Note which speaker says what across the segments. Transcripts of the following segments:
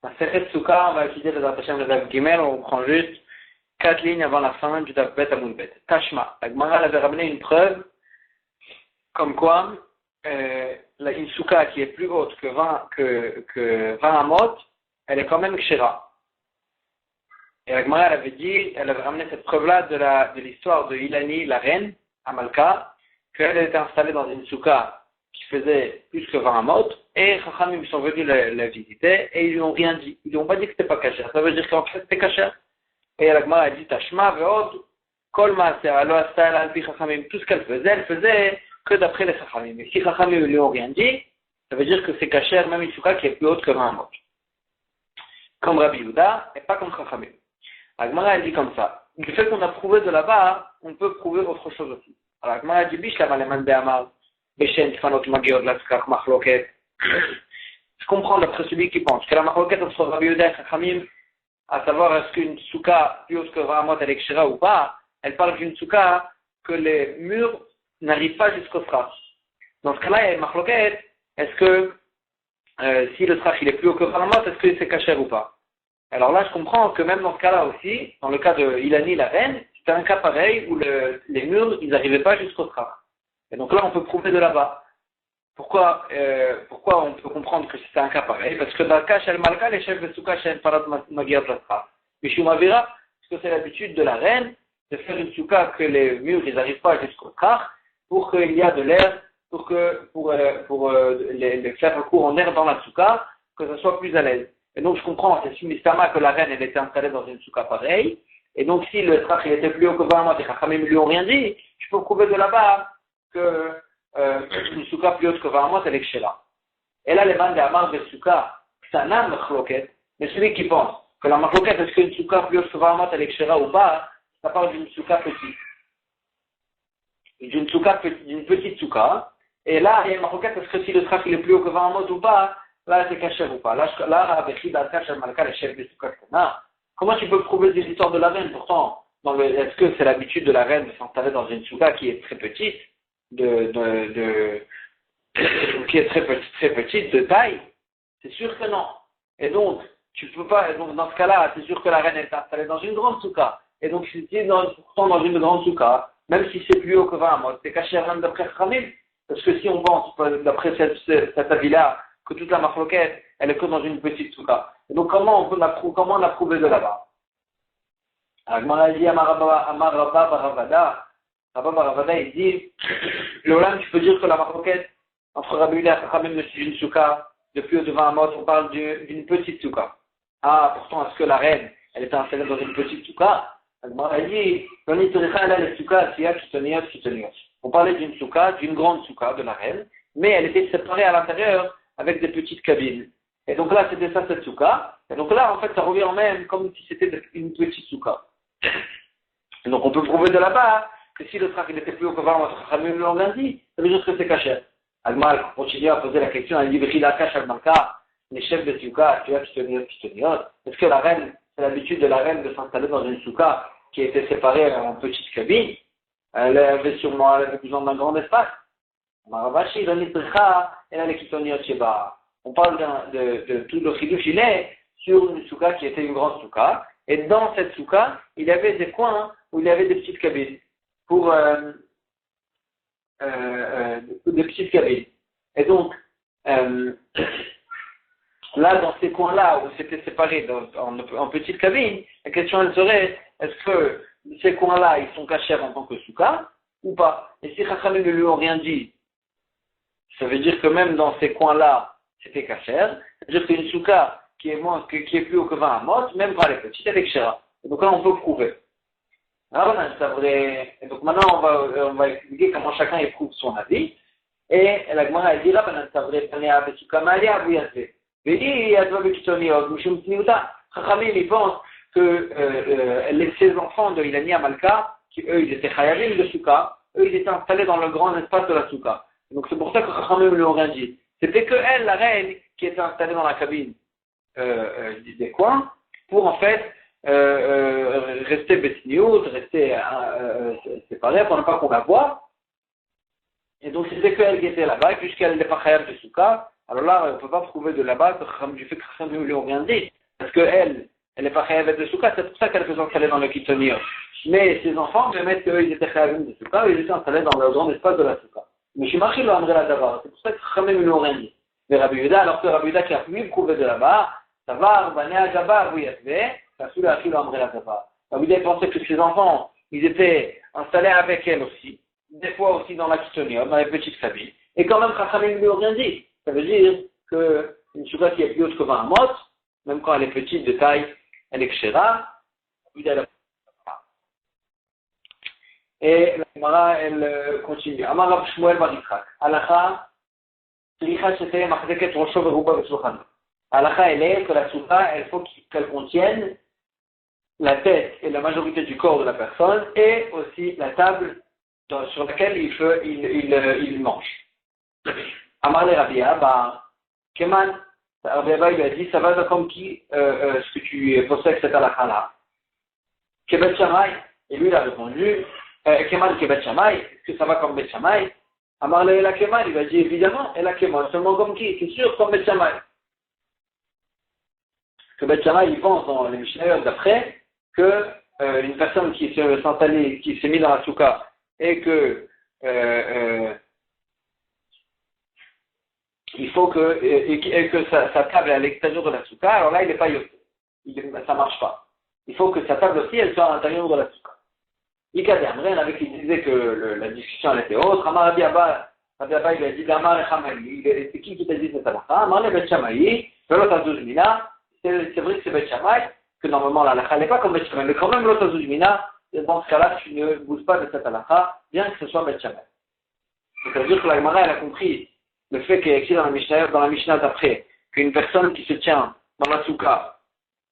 Speaker 1: Maseret Souka, on va étudier les attachements de Daf Gimel, on prend juste 4 lignes avant la fin du Daf Bet Amoun Bet. Tashma, la Gemara avait ramené une preuve comme quoi une Souka qui est plus haute que 20 amot, elle est quand même Kshera. Et la Gemara avait dit, elle avait ramené cette preuve-là de l'histoire de Ilani, la reine, à Malka, qu'elle était installée dans une Souka qui faisait plus que 20 amot, et Chachamim sont venus la visiter, et ils lui ont rien dit. Ils lui ont pas dit que c'était pas caché. Ça veut dire qu'en fait c'était caché. Et la Gemara a dit, Tashma, Veod, Kol Maaser, Alo Astal, Alpi Chachamim, tout ce qu'elle faisait que d'après les Chachamim. Et si Chachamim lui ont rien dit, ça veut dire que c'est caché, même une souka qui est plus haute que 20 amot. Comme Rabbi Yehuda, et pas comme Chachamim. La Gemara a dit comme ça. Du fait qu'on a prouvé de là-bas, on peut prouver autre chose aussi. Alors la Gemara a dit, Bish, la Maleman Be'amar, Beshen, Tfanot, Magiot, Laskak, Machloket. Je comprends d'après celui qui pense que la Machloket entre Rabbi Yehuda et Chachamim, à savoir est-ce qu'une souka plus haute que 20 amot elle est kshera ou pas, elle parle d'une souka que les murs n'arrivent pas jusqu'au strach. Dans ce cas-là, il y a une machloket, est-ce que si le strach il est plus haut que 20 amot, est-ce que c'est kasher ou pas? Alors là, je comprends que même dans ce cas-là aussi, dans le cas de Ilani, la reine, c'était un cas pareil où les murs, ils n'arrivaient pas jusqu'au strach. Et donc là, on peut prouver de là-bas. Pourquoi on peut comprendre que c'est un cas pareil? Parce que dans le cas Shel Malka, les chefs de Souka, Shel Parat Magiat Lastra. Mishum Avira, parce que c'est l'habitude de la reine de faire une Souka que les murs, ils n'arrivent pas jusqu'au strach, pour qu'il y a de l'air, pour les faire un cours en air dans la Souka, que ça soit plus à l'aise. Et donc je comprends, c'est Mistama que la reine, elle était installée dans une Souka pareille, et donc si le strach, il était plus haut que 20 mois, et Chachamim lui ont rien dit, je peux prouver de là-bas que une souka plus haute que 20 mois, elle est kshera. Et là, les man de Amar de souka, ça n'a machloket, mais celui qui pense que la machloket, est-ce qu'une souka plus haute que 20 mois, elle est kshera ou pas, ça parle d'une souka petite. D'une petite souka. Et là, il y a une machloket, est-ce que si le strach il est plus haut que 20 mois ou pas, là, c'est kasher ou pas. Là, avec Hidata, Shel Malka, les chefs de souka kshera. Comment tu peux prouver des histoires de la reine? Pourtant, est-ce que c'est l'habitude de la reine de s'installer dans une souka qui est très petite? Qui est très petite de taille, c'est sûr que non. Et donc, tu peux pas, donc dans ce cas-là, c'est sûr que la reine est installée dans une grande souka. Et donc, si tu es pourtant dans une grande souka, même si c'est plus haut que 20 mois, c'est caché rien d'après Khamil. Parce que si on pense, d'après cet avis-là, que toute la machloket, elle est que dans une petite souka. Et donc, comment on a prouvé de là-bas? Alors, Amar Rabba Baravada, Rabba Baravada, il dit, Lolam, tu peux dire que la machloket entre Rabbi Yehuda et Chachamim, c'est une souka de plus de 20 amot, on parle d'une petite souka. Ah, pourtant, est-ce que la reine, elle était installée dans une petite souka? Elle dit, on parlait d'une souka, d'une grande souka de la reine, mais elle était séparée à l'intérieur avec des petites cabines. Et donc là, c'était ça, cette souka. Et donc là, en fait, ça revient même comme si c'était une petite souka. Et donc on peut prouver de là-bas que si le strach il était plus haut que 20 mois, Chachamim l'ont rien dit, ça veut dire que c'est caché. Agmal continue à poser la question, elle dit, les chefs de souka, tu vois, est-ce que la reine, c'est l'habitude de la reine de s'installer dans une souka qui était séparée en petites cabines? Elle avait besoin d'un grand espace. Maravashi, on parle de tout le chidouch, il est sur une souka qui était une grande souka, et dans cette souka, il y avait des coins où il y avait des petites cabines, des petites cabines. Et donc, là, dans ces coins-là où c'était séparé en petites cabines, la question elle serait, est-ce que ces coins-là, ils sont cachés en tant que souka ou pas? Et si Chachamim ne lui ont rien dit, ça veut dire que même dans ces coins-là, c'était caché. C'est-à-dire qu'une souka qui est plus haut que 20 amot, même quand elle est petite, elle est kshera. Et donc là, on peut prouver. Et donc maintenant, on va expliquer comment chacun éprouve son avis. Et la Gemara dit là, Chachamim, ils pensent que ces enfants de Ilani Amalka, qui eux, ils étaient chayavim de souka, eux, ils étaient installés dans le grand espace de la souka. Donc c'est pour ça que Chachamim ne lui ont rien dit. C'était que elle, la reine, qui était installée dans la cabine des coins, pour en fait rester besniout, rester séparée pour ne pas qu'on la voie. Et donc c'était qu'elle qui était là-bas, puisqu'elle n'est pas chayav de souka, alors là on ne peut pas prouver de là-bas du fait que Chachamim ne lui ont rien dit. parce qu'elle n'est pas chayavet de souka, c'est pour ça qu'elle faisait installer dans le kitoniot. Mais ses enfants permettent qu'ils étaient chayavet de souka, et ils étaient installés dans le grand espace de la souka. Mais Shimachi le Amré la Davar, c'est pour ça que Khamem ne rien dit. Mais Rabbi Yehuda, alors que Rabbi Yehuda qui a pu prouver de là-bas, Davar, Banea Davar, oui, ça sous la Amré la Davar. Rabbi Yehuda pensait que ses enfants, ils étaient installés avec elle aussi, des fois aussi dans la kitoniot, dans les petites familles. Et quand même, Khamem ne lui a rien dit. Ça veut dire qu'une souka qui est plus haute que 20 mot, même quand elle est petite de taille, elle est kshera, et la Gemara, elle continue. Amar Rav Shmuel bar Yitzchak. Halacha, Sricha Shetei Machzeket Rosho Veruba V'Shulchan. Halacha, elle est que la souka, il faut qu'elle contienne la tête et la majorité du corps de la personne, et aussi la table sur laquelle il mange. Amar le Rabia, Keman, Rabia lui a dit, ça va comme qui, ce que tu possèdes cette halakha-là. Kebet Shamay, et lui il a répondu, Keman Kebet Shamay, est-ce que ça va comme Bet Shamay? Amar le Ela Keman, il lui a dit évidemment, Ela Keman, seulement comme qui? C'est sûr, comme Bet Shamay. Que Bet Shamay, il pense dans les Mishnayot d'après, que une personne qui s'est installée, qui s'est mise dans la souka, et que il faut que sa table est à l'extérieur de la souka, alors là il n'est pas yoté. Ça ne marche pas. Il faut que sa table aussi elle soit à l'intérieur de la souka. Ika Dermren, avec qui disait que la discussion elle était autre, Amar Rabbi Abba il a dit Damar Echamali, c'est qui t'a dit cette halakha? Amar le Bet Shamayi, Velot Mina, c'est vrai que c'est Bet Shamay, que normalement la halakha n'est pas comme Bet Shamay, mais quand même Velot Mina, dans ce cas-là tu ne bouges pas de cette halakha, bien que ce soit Bet Shamay. Donc ça veut dire que la Gemara elle a compris le fait qu'il y a écrit dans la Mishnah d'après, qu'une personne qui se tient dans la souka,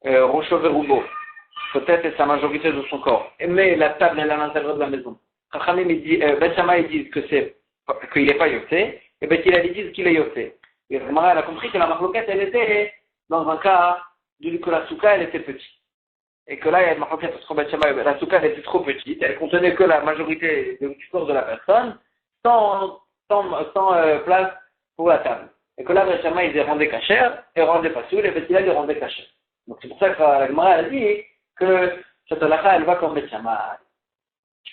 Speaker 1: Rocho Verubo, peut-être et sa majorité de son corps, mais la table elle est à l'intérieur de la maison. Chachamim Bet Shammai disent qu'il n'est pas yoté, et Bet Hillel disent qu'il est yoté. Et la Gemara elle a compris que la marloquette elle était dans un cas que la souka elle était petite. Et que là il y a une marloquette entre Bet Shammai, la souka elle était trop petite, elle contenait que la majorité du corps de la personne, sans place pour la table. Et que là, Bet Shammai, ils rendaient cachère, et rendaient pas soul, et Bet Hillel, ils rendaient cachère. Donc c'est pour ça que la Gemara a dit que cette halakha, elle va comme Bet Shammai.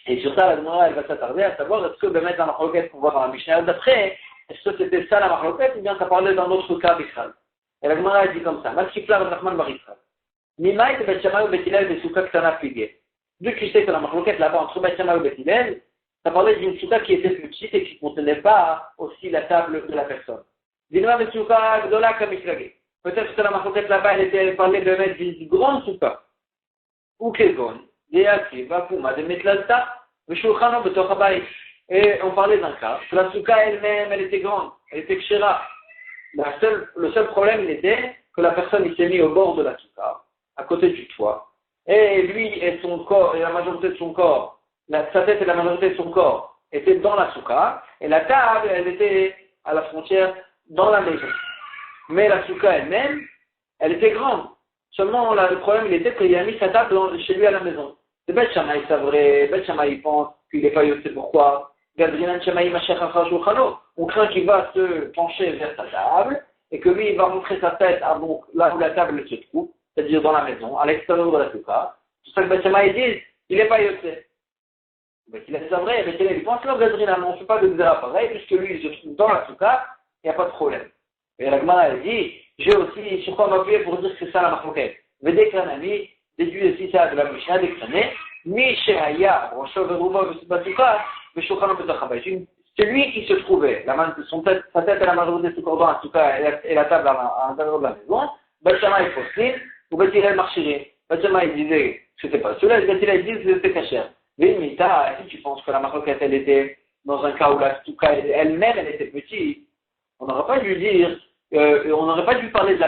Speaker 1: Et sur ça, la Gemara, elle va s'attarder à savoir est-ce que le mettre dans la marloquette qu'on voit dans la Mishnah d'après, est-ce que c'était ça la marloquette, ou bien ça parlait d'un autre cas d'Israël. Et la Gemara a dit comme ça, Maskifla Rahman bar Yitzchak. Nimaït Bet Shammai ou Bet Hillel des souka ktana figé. Vu que tu sais que la marloquette là-bas entre Bet Shammai ou Bet Hillel, ça parlait d'une souka qui était petite et qui ne contenait pas aussi la table de la personne. Peut-être que la marloquette là-bas, elle parlait de mettre d'une grande souka. Ou Kegon, Deaki, Vakuma, de mettre l'alta, et on parlait d'un cas, que la souka elle-même, elle était grande, elle était kshera. Le seul problème, il était que la personne il s'est mis au bord de la souka, à côté du toit, et lui et son corps, et la majorité de son corps, sa tête et la majorité de son corps étaient dans la souka, et la table, elle était à la frontière dans la maison. Mais la souka elle-même, elle était grande. Seulement, le problème, il était qu'il a mis sa table chez lui à la maison. C'est Bet Shammai, c'est vrai. Bet Shammai, il pense qu'il n'est pas yoté. Pourquoi? On craint qu'il va se pencher vers sa table, et que lui, il va montrer sa tête là où la table se trouve, c'est-à-dire dans la maison, à l'extérieur de la souka. C'est pour ça que Bet Shammai dit, il n'est pas yoté. Il est vrai, mais il pense là, on ne fait pas de xéra pareil, puisque lui, il se trouve dans la souka, il n'y a pas de problème. Et la Gemara, elle dit, j'ai aussi, sur quoi m'appuyer pour dire que c'est ça la marloquette. Vedek l'anami, déduit aussi ça de la Mishnah d'Exané, mi sheaya, Rocho Veruba, Vesubatuka, Veshukhano Petachabay. C'est lui qui se trouvait, sa tête et la majorité de son corps dans la souka et la table à l'intérieur de la maison, Bet Shammai Fossin, ou Bet Hillel Marchiri. Bet Shammai disait que c'était pas cela, Bet Hillel disait que c'était cachère. Vimita, si tu penses que la marloquette elle était dans un cas où la souka elle-même elle était petite, on n'aurait pas dû dire, on n'aurait pas dû parler de la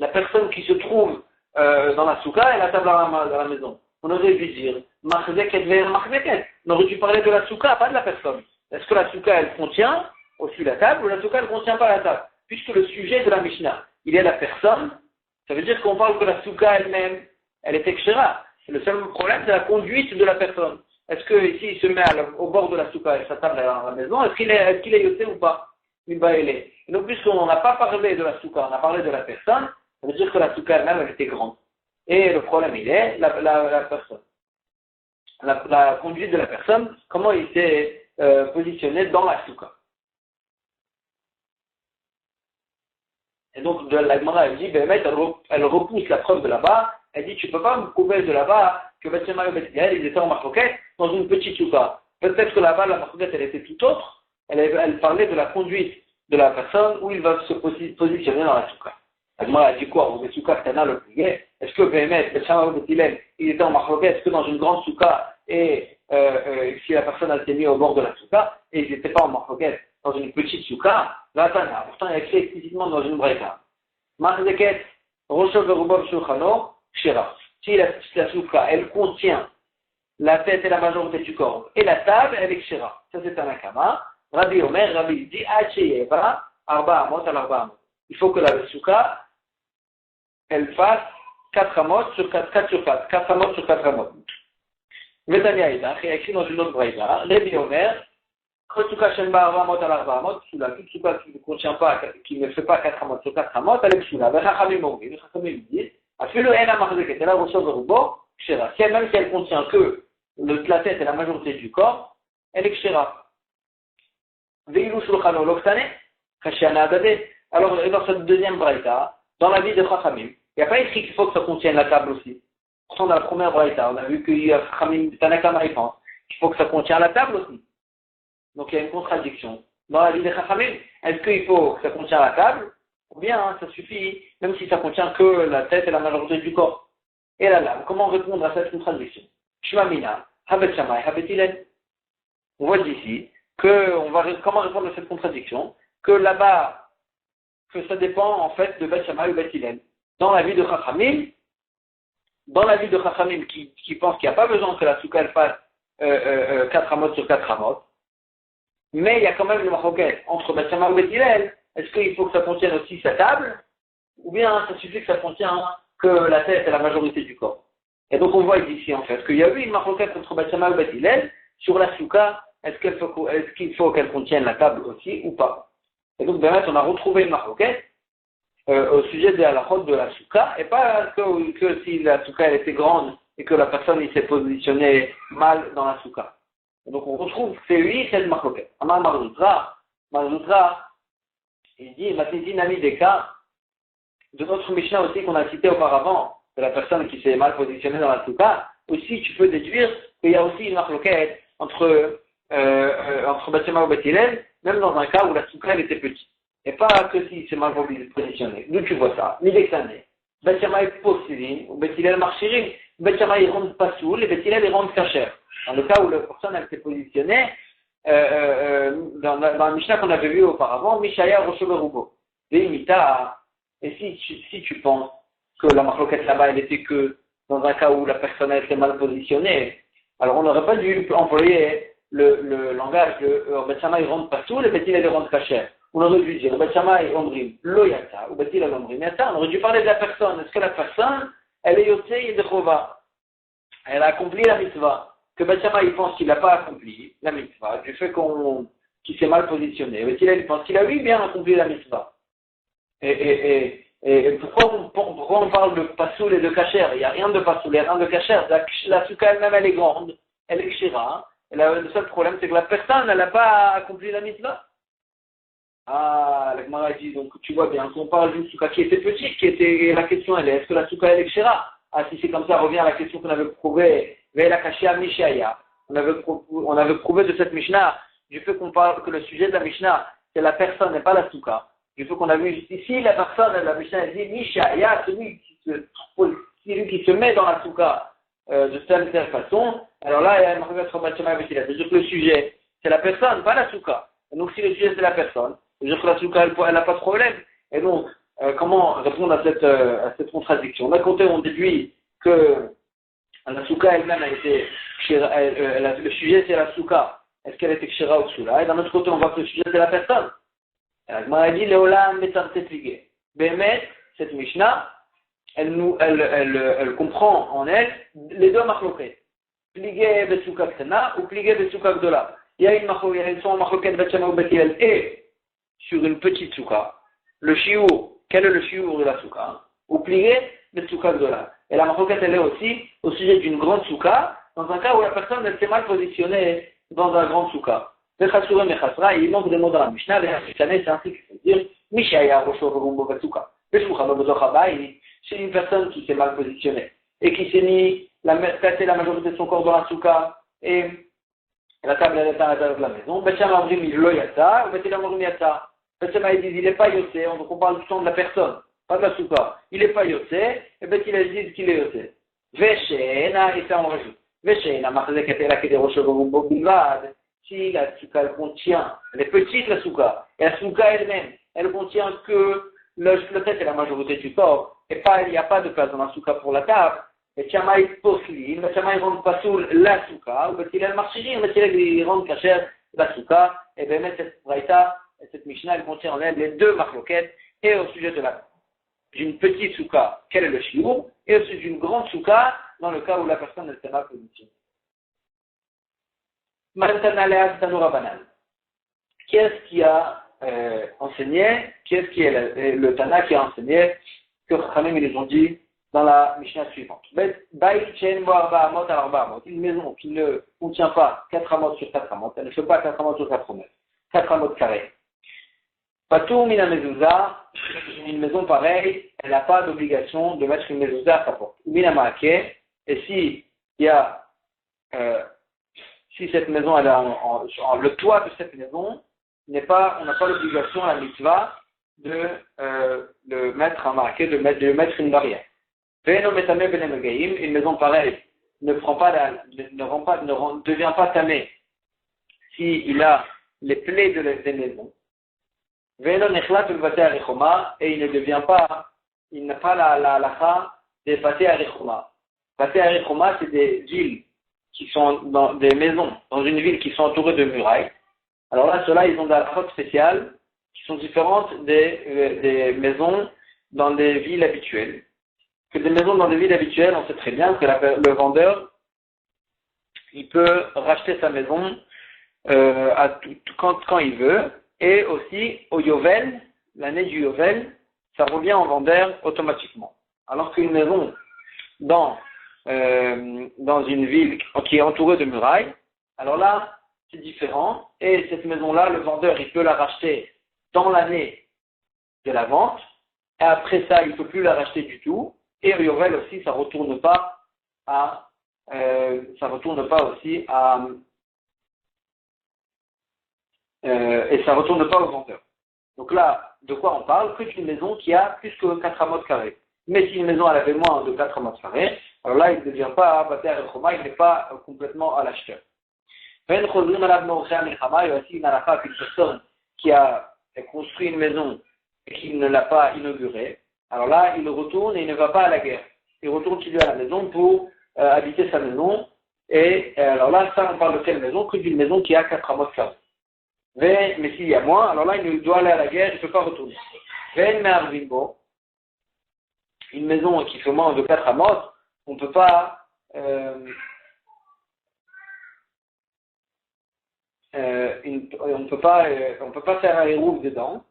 Speaker 1: personne qui se trouve dans la souka et la table à la maison. On aurait dû dire, Machzeket ver Machzeket. On aurait dû parler de la souka, pas de la personne. Est-ce que la souka elle contient aussi la table ou la souka elle ne contient pas la table? Puisque le sujet de la Mishnah, il est la personne, ça veut dire qu'on parle que la souka elle-même, elle est kshera. Le seul problème, c'est la conduite de la personne. Est-ce que ici il se met au bord de la souka et sa table à la maison, est-ce qu'il est yoté ou pas? Et donc, puisqu'on n'a pas parlé de la souka, on a parlé de la personne, Ça veut dire que la souka elle-même, elle était grande. Et le problème, il est la personne. La conduite de la personne, comment il s'est positionné dans la souka. Et donc, la Gemara, elle dit, elle repousse la preuve de là-bas. Elle dit, tu ne peux pas me prouver de là-bas que Beth Shammai et Beth Hillel, ils étaient en marcoquette dans une petite souka. Peut-être que là-bas, la marcoquette, elle était tout autre. Elle parlait de la conduite de la personne où il va se positionner dans la souka. La Gemara, elle dit quoi? On met souka Ktana le plié. Est-ce que Beth Shammai et Beth Hillel, ils étaient en marcoquette? Est-ce que dans une grande souka, et si la personne elle s'est mise au bord de la souka, et ils n'étaient pas en marcoquette dans une petite souka, là, pourtant, il y a écrit explicitement dans une braïta. Marzeket, Rosho Verubov Shulchano, Shira. Si la souka, elle contient la tête et la majorité du corps, et la table, elle est Shira. Ça, c'est un akama. Rabbi Omer, Rabbi dit, Hacheyeva, Arba Amot al Arba Amot. Il faut que la souka, elle fasse 4 amot sur 4 sur 4. 4 amot sur 4 amot. Vetania Ida, qui est écrit dans une autre braïta, Rabbi Omer, toute souka qui ne contient pas, qui ne fait pas 4 amot sur 4 amot, elle est psula. Les Chachamim disent, même si elle contient que la tête et la majorité du corps, elle est kshera. Alors, dans cette deuxième braïta, dans la vie de Chachamim, il n'y a pas écrit qu'il faut que ça contienne la table aussi. Pourtant, dans la première braïta, on a vu qu'il y a Chachamim, Tanakama, il pense qu'il faut que ça contienne la table aussi. Donc il y a une contradiction. Dans la vie des Chachamim, est-ce qu'il faut que ça contient la table, ou bien ça suffit, même si ça contient que la tête et la majorité du corps. Et là, comment répondre à cette contradiction? Shmamina, Habet Shammai, Habet Hillel. On voit d'ici comment répondre à cette contradiction, que là-bas, que ça dépend en fait de Bet Shammai ou Bet Hillel. Dans la vie de Chachamim, qui pense qu'il n'y a pas besoin que la souka elle fasse 4 amot sur 4 amot, mais il y a quand même une maroquette entre Bet Shammai et Bet Hillel. Est-ce qu'il faut que ça contienne aussi sa table, ou bien ça suffit que ça contienne que la tête et la majorité du corps? Et donc on voit ici en fait qu'il y a eu une maroquette entre Bet Shammai et Bet Hillel sur la souka. Est-ce qu'il faut qu'elle contienne la table aussi ou pas? Et donc bien on a retrouvé une maroquette au sujet de la halachot de la souka, et pas que si la souka elle était grande et que la personne il s'est positionné mal dans la souka. Donc on retrouve oui, cette marcoquette. Amar Marzoutra, il dit, Matiti Nami Deka, de notre Mishnah aussi qu'on a cité auparavant, de la personne qui s'est mal positionnée dans la souka, aussi tu peux déduire qu'il y a aussi une marcoquette entre Bet Shammai et Bet Hillel, même dans un cas où la souka elle était petite. Et pas que si c'est mal positionné. D'où tu vois ça? Mideksané. Bet Shammai possédine, ou Bet Hillel marchirim. Bet Shammai il rentre pas soul, et Bet Hillel il rentre kacher. Dans le cas où la personne elle s'est positionnée, dans la Mishnah qu'on avait vu auparavant, Mishaya Rosho Berubo. Veimita, et si tu penses que la marloquette là-bas elle était que dans un cas où la personne elle s'est mal positionnée, alors on n'aurait pas dû employer le langage de Bet Shammai rentre pas soul, et Bet Hillel rentre kacher. On aurait dû dire Bet Shammai omrim lo yata, ou Bet Hillel omrim yata. On aurait dû parler de la personne. Est-ce que la personne elle est yotzei yedechova? Elle a accompli la mitzvah. Que Bet Shammai il pense qu'il n'a pas accompli la mitzvah, du fait qu'il s'est mal positionné. Bet Hillel il pense qu'il a bien accompli la mitzvah. Et pourquoi on parle de pasoul et de kacher? Il n'y a rien de pasoul, il n'y a rien de kacher. La souka elle-même elle est grande, elle est kshira. Et le seul problème c'est que la personne elle n'a pas accompli la mitzvah. Ah, la Gemara dit, donc tu vois bien, qu'on parle d'une souka qui était petite, la question elle est, est-ce que la souka elle est kshira? Ah, si c'est comme ça, revient à la question qu'on avait prouvée, Ve'ela kashia mishaya. On avait prouvé de cette Mishnah, du fait qu'on parle que le sujet de la Mishnah, c'est la personne et pas la souka. Du fait qu'on a vu juste ici, la personne, la Mishnah, elle dit mishaya, celui qui se met dans la souka de telle façon. Alors là, il y a une marque sur Bet Shammai avec Hillel. C'est-à-dire que le sujet, c'est la personne, pas la souka. Et donc si le sujet c'est la personne, c'est-à-dire que la souka, elle n'a pas de problème. Et donc, comment répondre à cette contradiction? D'un côté, on déduit que la souka elle-même a été, le sujet c'est la souka. Est-ce qu'elle était kshira ou soula? Et d'un autre côté, on voit que le sujet c'est la personne. La Gemara dit Leolam metartet ligé. Behemet, cette Mishnah, elle comprend en elle les deux machloket. Pligé besouka ktana ou pligé besouka gdola. Il y a une machloket Bet Shammai ou Bet Hillel et sur une petite souka. Le shiur, quel est le shiur de la souka? ou plier le souka gdola. Et la maroquette, elle est aussi au sujet d'une grande souka, dans un cas où la personne elle s'est mal positionnée dans un grand souka. Il manque des mots dans la Mishnah, c'est ainsi qu'il faut dire, Mishaya Rosho Rumbo Batsuka. C'est une personne qui s'est mal positionnée et qui s'est mis placer la majorité de son corps dans la souka et la table elle est à l'intérieur de la maison. Becham Amrim il lo yata, ou Betel Amrim yata. Becham ils disent il n'est pas yoté, donc on parle du temps de la personne, pas de la souka. Il n'est pas yoté, et Betel ils disent qu'il est yoté. Veshena, et ça on rajoute. Veshena, Machzek et la Kede Rosho Rumbo Bilvad. Si la souka elle contient, elle est petite la souka, et la souka elle-même, elle contient que le tête et la majorité du corps, et pas, il n'y a pas de place dans la souka pour la table, et Tchamaï Poslin, mais Tchamaï rentre pas sous la souka, ou il a le marchirin, mais il rentre cachère la souka, et bien cette braïta, cette Mishnah, elle contient en elle les deux marloquettes, et au sujet d'une petite souka, quel est le chiour, et au sujet d'une grande souka, dans le cas où la personne ne s'est mal positionnée. Qui est-ce qui a enseigné, qui est-ce qui est le Tana qui a enseigné que Khamim ils ont dit dans la Mishnah suivante. Une maison qui ne contient pas 4 amotes sur 4 amotes, elle ne fait pas 4 amotes sur 4 mètres, 4 amotes carrés. Patou mina mezouza, une maison pareille, elle n'a pas d'obligation de mettre une mezouza à sa porte. Mina maake, et si il y a si cette maison, elle a le toit de cette maison, on n'a pas l'obligation à la mitzvah de mettre un marqué, de mettre une barrière. Une maison pareille ne devient pas tamée s'il a les plaies des maisons. Et il n'a pas la halakha des Bate Arichoma. Bate Arichoma, c'est des villes qui sont dans des maisons, dans une ville qui sont entourées de murailles. Alors là, ceux-là, ils ont des halachot spéciales qui sont différentes des maisons dans des villes habituelles. Que des maisons dans des villes habituelles, on sait très bien que le vendeur, il peut racheter sa maison quand il veut, et aussi au Yovel, l'année du Yovel, ça revient au vendeur automatiquement. Alors qu'une maison dans une ville qui est entourée de murailles, alors là, c'est différent. Et cette maison-là, le vendeur, il peut la racheter dans l'année de la vente. Et après ça, il ne peut plus la racheter du tout. Et Yovel aussi, ça retourne pas et ça retourne pas au vendeur. Donc là, de quoi on parle? Que d'une maison qui a plus que 4 amotes carrés. Mais si une maison elle avait moins de 4 amotes carrés, alors là, il ne devient pas à Bate Arichoma, il n'est pas complètement à l'acheteur. Il y a aussi une halakha qu'une personne qui a construit une maison et qui ne l'a pas inaugurée, alors là, il retourne et il ne va pas à la guerre. Il retourne chez lui à la maison pour habiter sa maison. Et alors là, ça, on parle de quelle maison? Que d'une maison qui a 4 amotes carrés. Mais s'il y a moins, alors là, il doit aller à la guerre, il ne peut pas retourner. Une maison qui fait moins de 4 amotes, on ne peut pas on peut pas faire un hérouf dedans.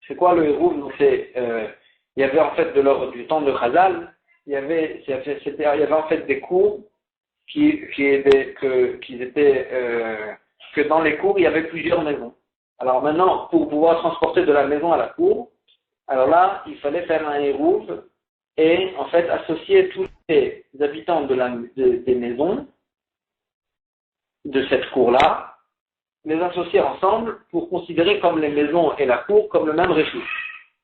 Speaker 1: C'est quoi le hérouf? Il y avait en fait du temps de Chazal, il y avait en fait des cours que dans les cours il y avait plusieurs maisons. Alors maintenant, pour pouvoir transporter de la maison à la cour, alors là, il fallait faire un hérouf et en fait associer tous les habitants des maisons de cette cour-là, les associer ensemble pour considérer comme les maisons et la cour comme le même réchou,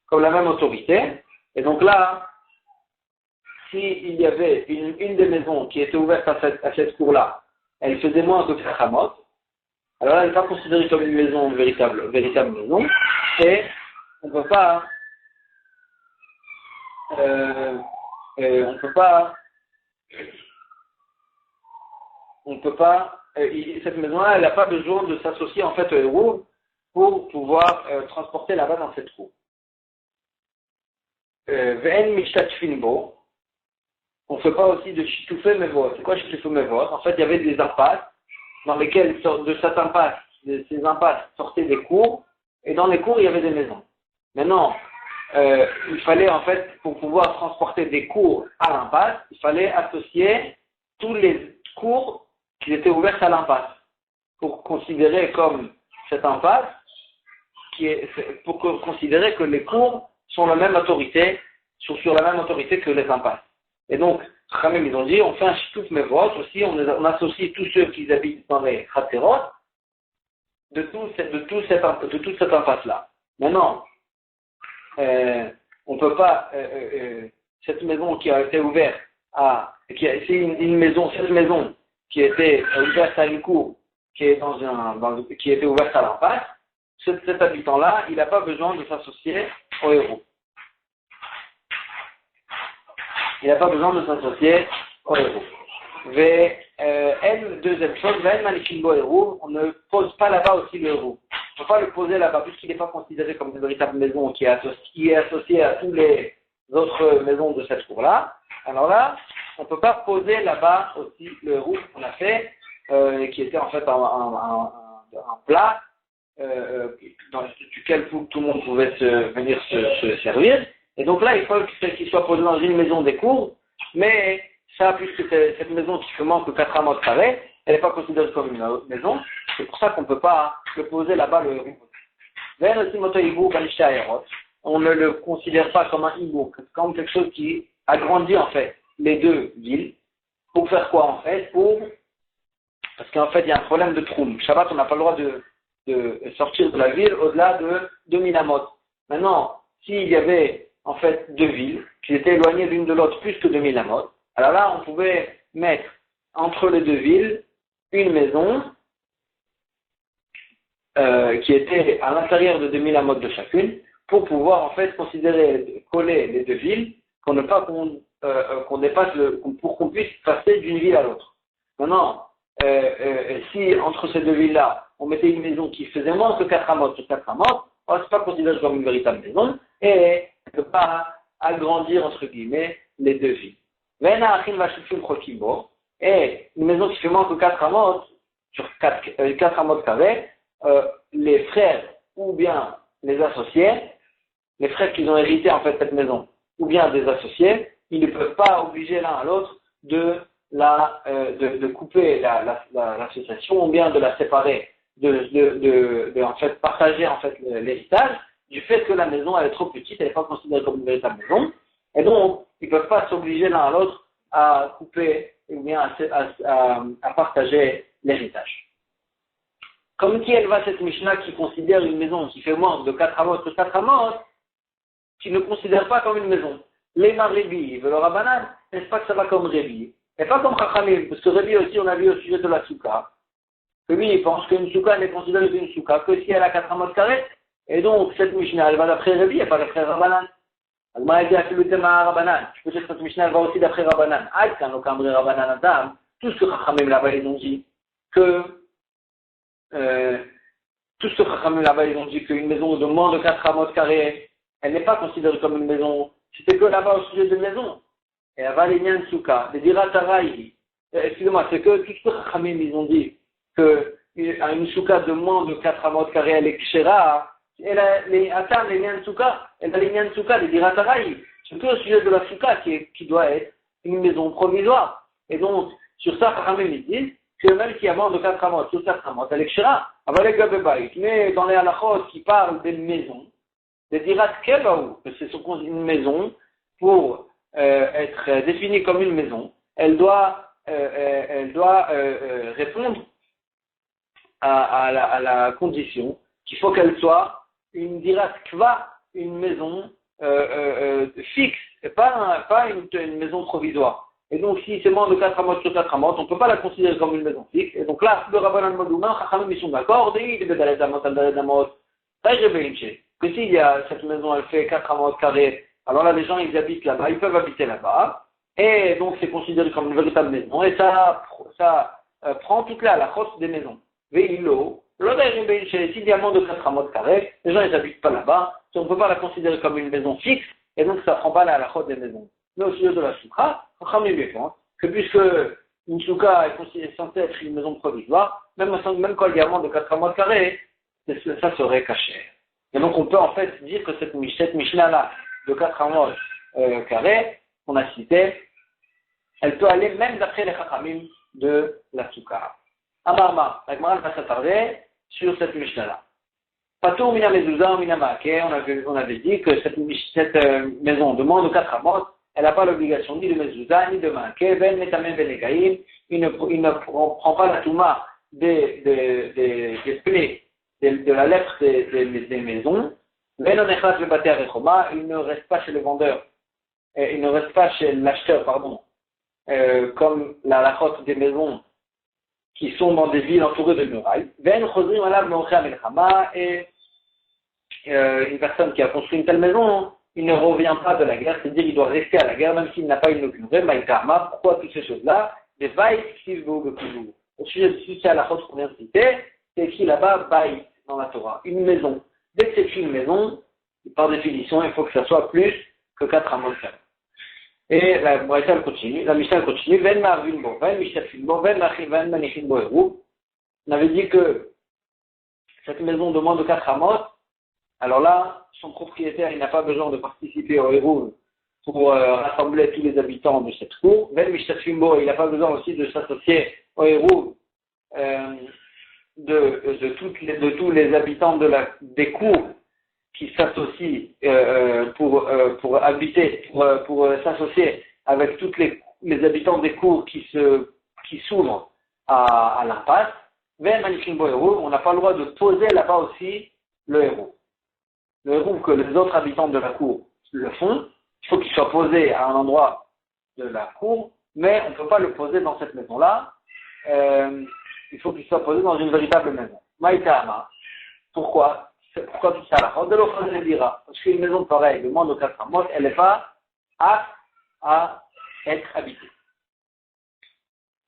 Speaker 1: comme la même autorité. Et donc là, s'il y avait une des maisons qui était ouverte à cette cour-là, elle faisait moins de 4 amotes, alors là, elle n'est pas considérée comme une maison, une véritable maison, et on peut pas cette maison-là, elle n'a pas besoin de s'associer en fait au héros pour pouvoir transporter là-bas dans cette cour. Ve'en mishtatfin bo, on ne fait pas aussi de chitoufé mevot. C'est quoi chitoufé mevot? En fait, il y avait des impasses dans lesquelles de ces impasses sortaient des cours, et dans les cours, il y avait des maisons. Maintenant, il fallait en fait, pour pouvoir transporter des cours à l'impasse, il fallait associer tous les cours qui étaient ouverts à l'impasse pour considérer comme cette impasse, pour considérer que les cours sont la même autorité, sont sur la même autorité que les impasses. Et donc, Khamim, ils ont dit, on fait un shitouf mevot aussi, on associe tous ceux qui habitent dans les khaterot de toute cette impasse-là. Maintenant, on ne peut pas, cette maison qui a été ouverte c'est une maison, cette maison qui était ouverte à une cour, qui était ouverte à l'impasse, cet habitant-là, il n'a pas besoin de s'associer au héros. Il n'a pas besoin de s'associer au héros. Deuxième chose, on ne pose pas là-bas aussi le héros. On ne peut pas le poser là-bas, puisqu'il n'est pas considéré comme une véritable maison qui est associée à toutes les autres maisons de cette cour-là. Alors là, on ne peut pas poser là-bas aussi le héros qu'on a fait, qui était en fait un plat duquel tout le monde pouvait venir se servir. Et donc là, il faut qu'il soit posé dans une maison des cours, mais ça, puisque c'est cette maison qui fait manque de 4 amas carrés, elle n'est pas considérée comme une maison, c'est pour ça qu'on ne peut pas le poser là-bas le on ne le considère pas comme un hibou, comme quelque chose qui agrandit en fait les deux villes. Pour faire quoi en fait? Parce qu'en fait il y a un problème de troum. Shabbat, on n'a pas le droit de sortir de la ville au-delà de 2000 amot. Maintenant, s'il y avait en fait deux villes qui étaient éloignées l'une de l'autre plus que 2000 amot, alors là on pouvait mettre entre les deux villes une maison qui était à l'intérieur de 2000 amot de chacune, pour pouvoir en fait coller les deux villes, qu'on dépasse pour qu'on puisse passer d'une ville à l'autre. Maintenant, si entre ces deux villes-là, on mettait une maison qui faisait moins que 4 amot sur 4 amot, c'est pas considéré comme une véritable maison, et on ne peut pas agrandir entre guillemets les deux villes. Et une maison qui fait moins que 4 amot sur 4 amot carrés, les frères ou bien les associés, les frères qui ont hérité en fait cette maison, ou bien des associés, ils ne peuvent pas obliger l'un à l'autre de couper l'association ou bien de la séparer, de en fait partager en fait l'héritage du fait que la maison elle est trop petite, elle n'est pas considérée comme une véritable maison, et donc ils ne peuvent pas s'obliger l'un à l'autre à couper ou bien à partager l'héritage. Comme qui elle va cette Mishnah qui considère une maison qui fait moins de 4 amot que 4 amot, qui ne considère pas comme une maison. Les Rébi, le Rabbanan, n'est-ce pas que ça va comme Rébi? Et pas comme Chachamim, parce que Rébi aussi, on a vu au sujet de la Souka, que lui, il pense qu'une Souka n'est considérée qu'une Souka que si elle a 4 amot carrés, et donc cette Mishnah, elle va d'après Rébi, et pas d'après Rabbanan. Al-Ma a dit à celui de Rabbanan, je peux dire que cette Mishnah, elle va aussi d'après Rabbanan. Aïkan, le Kamri Rabbanan Adam, tout ce que Chachamim là-bas, ils ont dit, tout ce que Chachamim là-bas, ils ont dit qu'une maison de moins de 4 amot carrés, elle n'est pas considérée comme une maison. C'était que là-bas au sujet de maison. Et là-bas, les Nyan Souka, les Dirataraï, excusez-moi, c'est que tout ce que Chachamim, ils ont dit qu'une Souka de moins de 4 amot carrés, elle est Kshera, et les Atam, les Nyan Souka, et les Nyan Souka, les Dirataraï, c'est que au sujet de la Souka qui doit être une maison provisoire. Et donc, sur ça, Chachamim, ils disent que même s'il y a moins de 4 amot, sur 4 amot, elle est Kshera, mais dans les halachot qui parlent des maisons, des dirat kebaou, que c'est une maison, pour être définie comme une maison, elle doit répondre à la condition qu'il faut qu'elle soit une dirat kva, une maison fixe, et pas une maison provisoire. Et donc, si c'est moins de 4 amot sur 4 amot, on ne peut pas la considérer comme une maison fixe. Et donc là, le Rabbanan Madouman, Chachamim, ils sont d'accord, que s'il y a cette maison, elle fait 4 amot carrés, alors là, les gens, ils habitent là-bas, ils peuvent habiter là-bas. Et donc, c'est considéré comme une véritable maison. Et ça prend toute la crosse des maisons. Veilo, s'il y a moins de 4 amot carrés, les gens, ils n'habitent pas là-bas. On ne peut pas la considérer comme une maison fixe. Et donc, ça ne prend pas la crosse des maisons. Mais au sujet de la soukha, Chachamim pense que puisque une soukha est censée être une maison provisoire, même quand il y a moins de 4 amot carrés, ça serait caché. Et donc on peut en fait dire que cette Mishnah-là, de 4 amot carrés qu'on a cité, elle peut aller même d'après les chachamim de la Soukara. Amarma, la Gemara va s'attarder sur cette Mishnah-là. Patou mina mezouza mina maake, on avait dit que cette maison de moins de 4 amot, elle n'a pas l'obligation ni de mezouza ni de maake, ben metamem ben negaïm, il ne prend pas la touma des plaies de la lèpre des maisons, ben on echas le bater rechoma, il ne reste pas chez le vendeur, il ne reste pas chez l'acheteur, pardon, comme la lachote des maisons qui sont dans des villes entourées de murailles. Ben chozrim alav meochea melchama, et une personne qui a construit une telle maison, il ne revient pas de la guerre, c'est-à-dire il doit rester à la guerre même s'il n'a pas inauguré. Maïkarma, pourquoi toutes ces choses-là? Des baïs qui se beaucoup. Au sujet de ce la chose qu'on vient de citer, c'est écrit là-bas baïs dans la Torah, une maison. Dès que c'est une maison, par définition, il faut que ça soit plus que 4 amot. Et la Mishnah continue, ven marvin bo, ven mishtafin bo, ven manichin bo erou. On avait dit que cette maison de moins de 4 amot, alors là, son propriétaire, il n'a pas besoin de participer au héros pour rassembler tous les habitants de cette cour. Ven mishtafin bo, il n'a pas besoin aussi de s'associer au héros de tous les habitants des cours qui s'associent pour habiter, pour s'associer avec tous les habitants des cours qui s'ouvrent à l'impasse. Ven manichin bo héros, on n'a pas le droit de poser là-bas aussi le héros. Le héros que les autres habitants de la cour le font, il faut qu'il soit posé à un endroit de la cour, mais on ne peut pas le poser dans cette maison-là. Il faut qu'il soit posé dans une véritable maison. Maïtama. Pourquoi tout ça? Parce qu'une maison pareille, de moins de 4 amot, elle n'est pas apte à être habitée.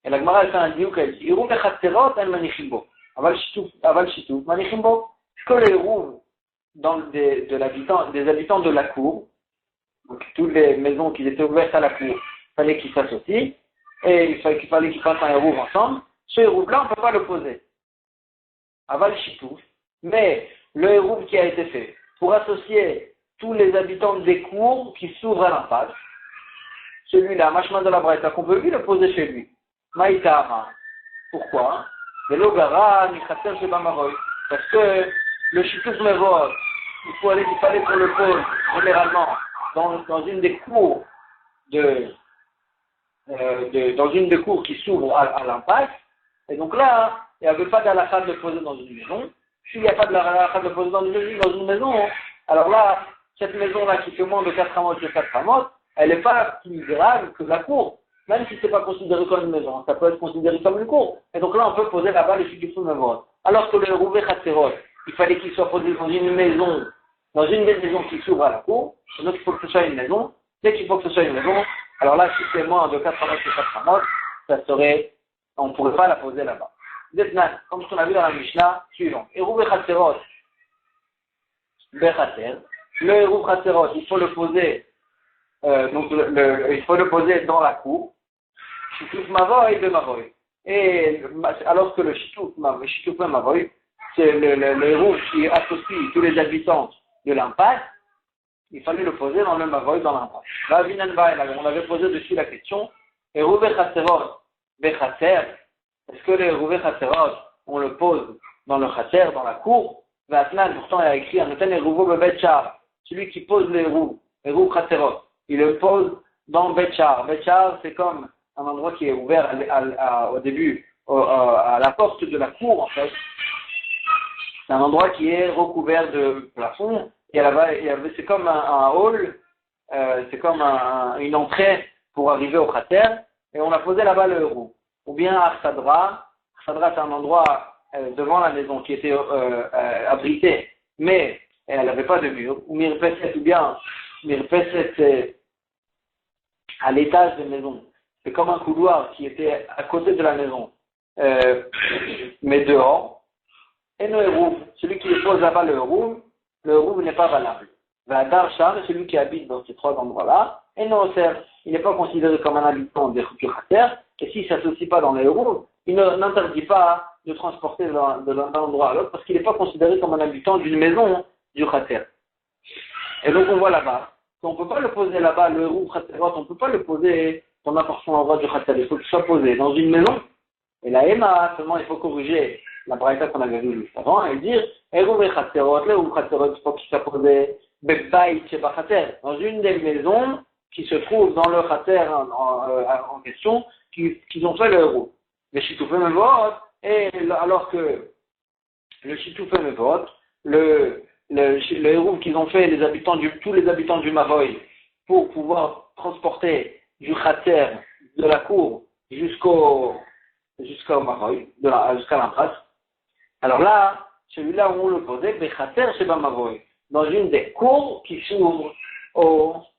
Speaker 1: Et la Gemara, elle fait un diouk, elle dit, Iroum lechatserot en manichimbo. Aval shitouf, manichimbo. Est-ce que les roues des habitants de la cour, donc toutes les maisons qui étaient ouvertes à la cour, il fallait qu'ils s'associent, et il fallait qu'ils fassent un hérouve ensemble, ce hérouve-là, on ne peut pas le poser. Aval shitouf, mais le hérouve qui a été fait pour associer tous les habitants des cours qui s'ouvrent à l'impasse, celui-là, machman de la braïta, qu'on peut lui le poser chez lui. Maïtama. Pourquoi? Parce que le shitouf mevod, il fallait qu'on le pose généralement dans une des cours dans une des cours qui s'ouvre à l'impasse, et donc là, il n'y avait pas d'halakha de poser dans une maison. S'il n'y a pas de halakha de poser dans une maison, alors là, cette maison-là qui fait moins de 4 amot que 4 amot, elle n'est pas plus grave que la cour, même si ce n'est pas considéré comme une maison, ça peut être considéré comme une cour. Et donc là, on peut poser là-bas le shitouf mevod. Alors que le rouvé chatserot, il fallait qu'il soit posé dans une maison, des maisons qui s'ouvrent à la cour, et donc il faut que ce soit une maison. Dès qu'il faut que ce soit une maison, alors là, si c'est moins de 4 amot que 4 amot, on ne pourrait pas la poser là-bas. Comme ce qu'on a vu dans la Mishnah suivante. Hérouv Chatserot, Bechater. Le Hérouv Chatserot, il faut le poser, il faut le poser dans la cour. Shitouf Mavoy de Mavoy. Et alors que le Shitouf Mavoy, c'est le Hérouv qui associe tous les habitants de l'impasse, il fallait le poser dans le Mavoy, dans l'impasse. On avait posé dessus la question. Hérouv Chatserot, Bechater. Est-ce que les Rouvé Chatserot, on le pose dans le Chater, dans la cour? Vatnan, pourtant, il a écrit un autre Rouvo Betchar. Celui qui pose les roues Chatserot, il le pose dans Betchar. Betchar, c'est comme un endroit qui est ouvert au début, à la porte de la cour, en fait. C'est un endroit qui est recouvert de plafond. Et là-bas, c'est comme un hall, c'est comme une entrée pour arriver au Chater. Et on a posé là-bas le roue. Ou bien Arsadra. Arsadra, c'est un endroit devant la maison qui était abrité, mais elle n'avait pas de mur. Ou Mirpeset, ou bien Mirpeset, c'est à l'étage de la maison. C'est comme un couloir qui était à côté de la maison, mais dehors. Et le hérouv, celui qui pose là-bas le hérouv n'est pas valable. Vadar Sham, celui qui habite dans ces 3 endroits-là, et non, il n'est pas considéré comme un habitant des Khater. Et s'il ne s'associe pas dans les héros, il n'interdit pas de transporter d'un endroit à l'autre parce qu'il n'est pas considéré comme un habitant d'une maison du Khater. Et donc on voit là-bas qu'on ne peut pas le poser là-bas, le Eruv Khaterot, on ne peut pas le poser dans n'importe quel endroit du Khater. Il faut qu'il soit posé dans une maison. Et la Ema, seulement il faut corriger la braïta qu'on avait vue juste avant et dire Eruv Khaterot, le Eruv Khaterot, il faut qu'il soit posé Bebaït Sheba Khater, dans une des maisons qui se trouvent dans le Khater en question, qu'ils ont fait le Eruv. Le Shitoufé Mevot, et alors que le Shitoufé Mevot, le Eruv qu'ils ont fait tous les habitants du Mavoy pour pouvoir transporter du Khater de la cour jusqu'au Mavoy, jusqu'à l'impasse. Alors là, celui-là on le posait, Bechater Sheba Mavoy, dans une des cours qui s'ouvrent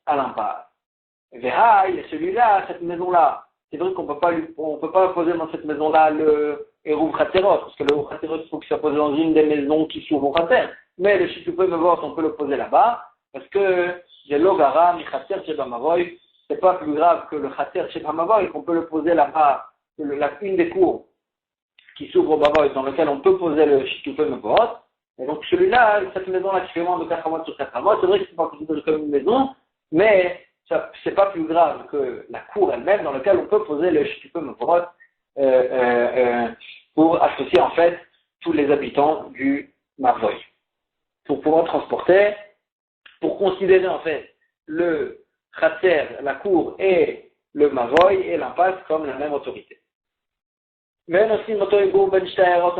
Speaker 1: à l'impasse. Et celui-là, cette maison-là, c'est vrai qu'on peut pas poser dans cette maison-là le Eruv Khaterot, parce que le Eruv Khaterot, il faut qu'il soit posé dans une des maisons qui s'ouvrent au Khater. Mais le Shitoufé Mevot, on peut le poser là-bas, parce que j'ai l'Ogara, mi Khater Sheba Mavoy, c'est pas plus grave que le Khater Sheba Mavoy, qu'on peut le poser là-bas, une des cours qui s'ouvre au Mavoy, dans lequel on peut poser le Shitoufé Mevot. Et donc celui-là, cette maison-là qui fait moins de 4 mois sur 4 mois, c'est vrai que c'est pas considéré comme une maison, mais c'est pas plus grave que la cour elle-même dans laquelle on peut poser le Shitoufé Mevot pour associer en fait tous les habitants du Mavoy. Pour pouvoir transporter, pour considérer en fait le Khater, la cour et le Mavoy et l'impasse comme la même autorité. Mais aussi, on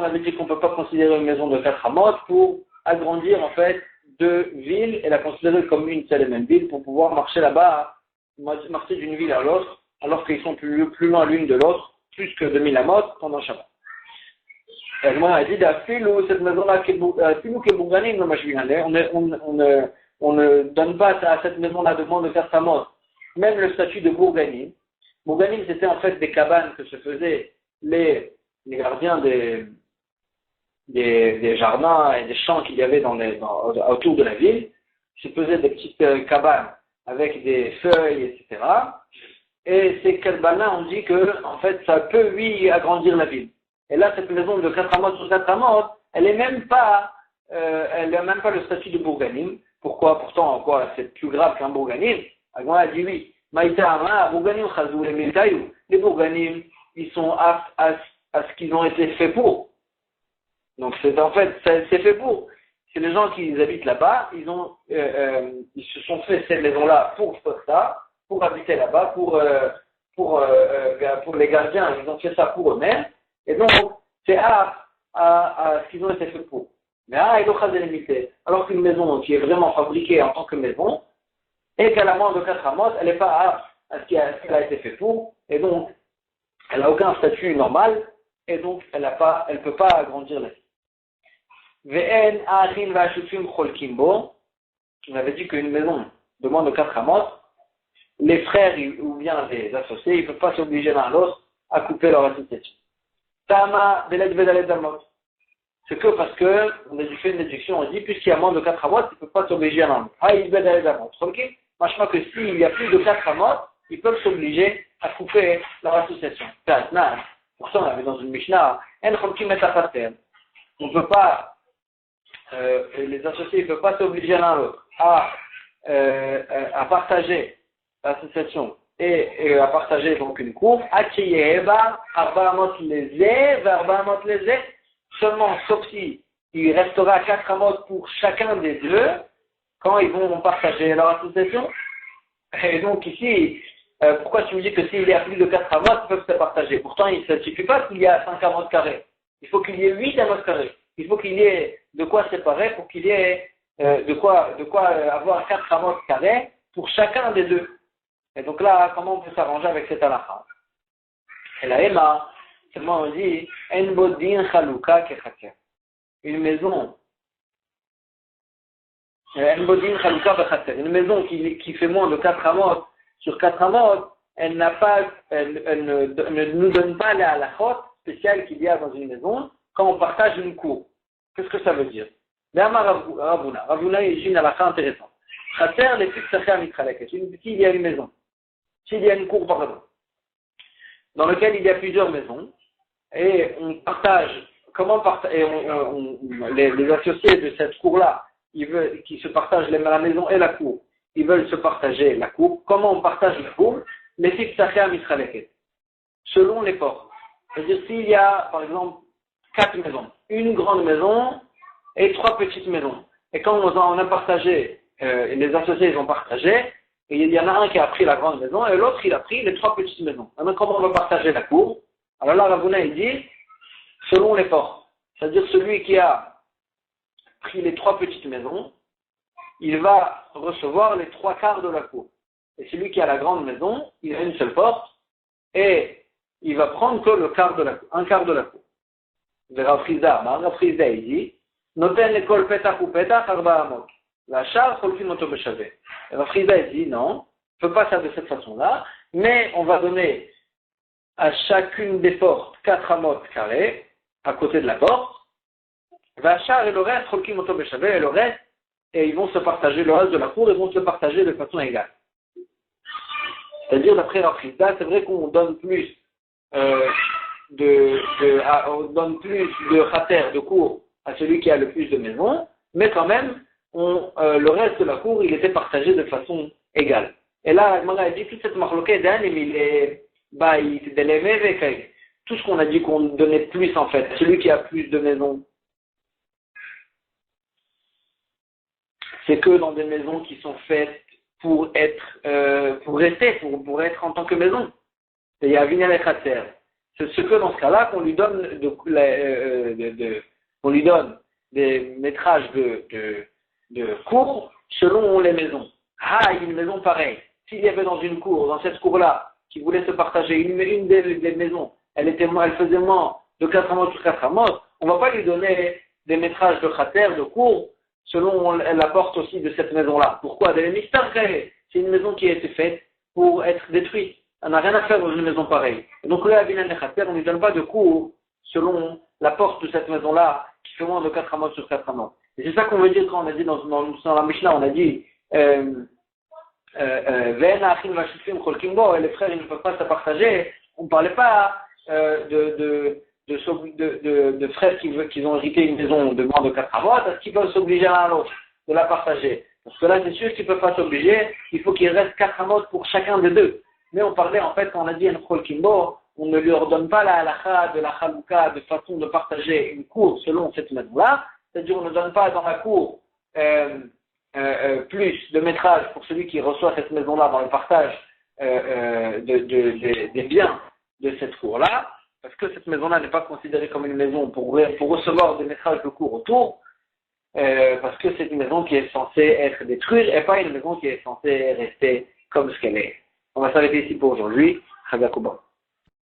Speaker 1: avait dit qu'on ne peut pas considérer une maison de 4 amot pour agrandir en fait 2 villes et la considérer comme une seule et même ville pour pouvoir marcher là-bas, marcher d'une ville à l'autre, alors qu'ils sont plus loin l'une de l'autre, plus que 2000 amot pendant Shabbat. Et moi, elle dit, cette maison-là, on ne donne pas à cette maison-là de moins de 4 amot, même le statut de Bourganim. Bourganim, c'était en fait des cabanes que se faisaient les gardiens des jardins et des champs qu'il y avait autour de la ville. Ils se faisaient des petites cabanes avec des feuilles, etc. Et ces cabanes-là, on dit que, en fait, ça peut, oui, agrandir la ville. Et là, cette maison de 4 amot sur 4 amot, elle n'a même pas le statut de Bourganim. Pourquoi? Pourtant, c'est plus grave qu'un Bourganim. Agma a dit oui. Maïtama, Bourganim, Chazou, les Miltaïou. Les Bourganim, ils sont aptes à ce qu'ils ont été faits pour. Donc, c'est fait pour. C'est les gens qui habitent là-bas, ils se sont fait ces maisons-là pour ça, pour habiter là-bas, pour les gardiens, ils ont fait ça pour eux-mêmes. Et donc, c'est apte à ce qu'ils ont été faits pour. Mais alors qu'une maison qui est vraiment fabriquée en tant que maison, et qu'elle a moins de 4 amot, elle n'est pas apte à ce qu'elle a été fait pour, et donc, elle n'a aucun statut normal, et donc, elle ne peut pas agrandir la vie. On avait dit qu'une maison de moins de 4 amot, les frères ou bien les associés, ils ne peuvent pas s'obliger l'un à l'autre à couper leur association. Tama Beled Vedaled Amot. C'est que parce que, on a fait une déduction, on dit, puisqu'il y a moins de 4 amot, ils ne peuvent pas s'obliger l'un à l'autre. Ah, il Vedaled Amot. Ok? Machement que s'il y a plus de 4 amot, ils peuvent s'obliger à couper leur association. Pour ça, on avait dans une Mishnah, on ne peut pas, les associés ne peuvent pas s'obliger l'un à l'autre à partager l'association et à partager donc une cour. Seulement, sauf si il restera 4 amot pour chacun des deux quand ils vont partager leur association. Et donc ici, pourquoi tu me dis que s'il y a plus de 4 amot, ils peuvent se partager? Pourtant, il ne suffit pas qu'il y a 5 amot carrés. Il faut qu'il y ait 8 amot carrés. Il faut qu'il y ait de quoi séparer pour qu'il y ait de quoi avoir 4 amot carrés pour chacun des deux. Et donc là, comment on peut s'arranger avec cette halakha? Et la Emma, seulement on dit, En bodin chaluka kechaker. Une maison. En bodin chaluka bechaker. Une maison qui fait moins de 4 amot sur 4 amot, elle ne nous donne pas la halakhot spéciale qu'il y a dans une maison quand on partage une cour. Qu'est-ce que ça veut dire? Ravuna, il dit une halakha intéressante. Chater, les fixes à mitraleket. S'il y a une maison, s'il y a une cour, pardon, dans laquelle il y a plusieurs maisons, et on partage, les associés de cette cour-là, qui se partagent la maison et la cour, ils veulent se partager la cour. Comment on partage la cour? Les fixachia mitraleket. Selon les portes. C'est-à-dire s'il y a, par exemple, 4 maisons, une grande maison et 3 petites maisons. Et quand on a partagé, les associés ils ont partagé, et il y en a un qui a pris la grande maison et l'autre il a pris les 3 petites maisons. Maintenant comment on va partager la cour? Alors là, Ravuna il dit, selon les portes. C'est-à-dire celui qui a pris les 3 petites maisons, il va recevoir les 3 quarts de la cour. Et celui qui a la grande maison, il a une seule porte, et il va prendre que le quart de la cour, un quart de la cour. Rav Chizda, il dit, Noten l'école petach ou petach arba amot. La char cholkim oto b'shaveh. Rav Chizda, il dit, non, on ne peut pas faire de cette façon-là, mais on va donner à chacune des portes 4 amot carrés, à côté de la porte, Vachar et le reste, cholkim oto b'shaveh, et le reste, et ils vont se partager, le reste de la cour, ils vont se partager de façon égale. C'est-à-dire, d'après Rav Chizda, c'est vrai qu'on donne plus on donne plus de khater, de cours, à celui qui a le plus de maisons, mais quand même, le reste de la cour, il était partagé de façon égale. Et là, Agmara dit, toute cette marloquette tout ce qu'on a dit qu'on donnait plus en fait, celui qui a plus de maisons, c'est que dans des maisons qui sont faites pour être, pour rester, pour être en tant que maison. Il y a Vinyan et Khater. C'est ce que dans ce cas-là qu'on lui donne on lui donne des métrages de cours selon les maisons. Ah, il y a une maison pareille. S'il y avait dans une cour, dans cette cour-là, qui voulait se partager une des maisons, elle faisait moins de 4 amotes sur 4 amotes, on ne va pas lui donner des métrages de Khater, de cours, selon la porte aussi de cette maison-là. Pourquoi? C'est une maison qui a été faite pour être détruite. On n'a rien à faire dans une maison pareille. Et donc là, on ne lui donne pas de cours selon la porte de cette maison-là, qui fait moins de 4 amotes sur 4 amotes. Et c'est ça qu'on veut dire quand on a dit dans la Mishnah, on a dit et les frères ils ne peuvent pas se partager. On ne parlait pas de frères qui ont hérité une maison de moins de 4 amotes, est-ce qu'ils peuvent s'obliger l'un à l'autre de la partager? Parce que là, c'est sûr qu'ils ne peuvent pas s'obliger, il faut qu'il reste 4 amotes pour chacun des deux. Mais on parlait, en fait, quand on a dit un Kimbo, on ne lui ordonne pas la halakha de la chalouka de façon de partager une cour selon cette maison-là. C'est-à-dire, on ne donne pas dans la cour plus de métrage pour celui qui reçoit cette maison-là dans le partage des biens de cette cour-là, parce que cette maison-là n'est pas considérée comme une maison pour recevoir des métrages de cour autour, parce que c'est une maison qui est censée être détruite et pas une maison qui est censée rester comme ce qu'elle est. On va s'arrêter ici pour aujourd'hui. Chag HaKuba.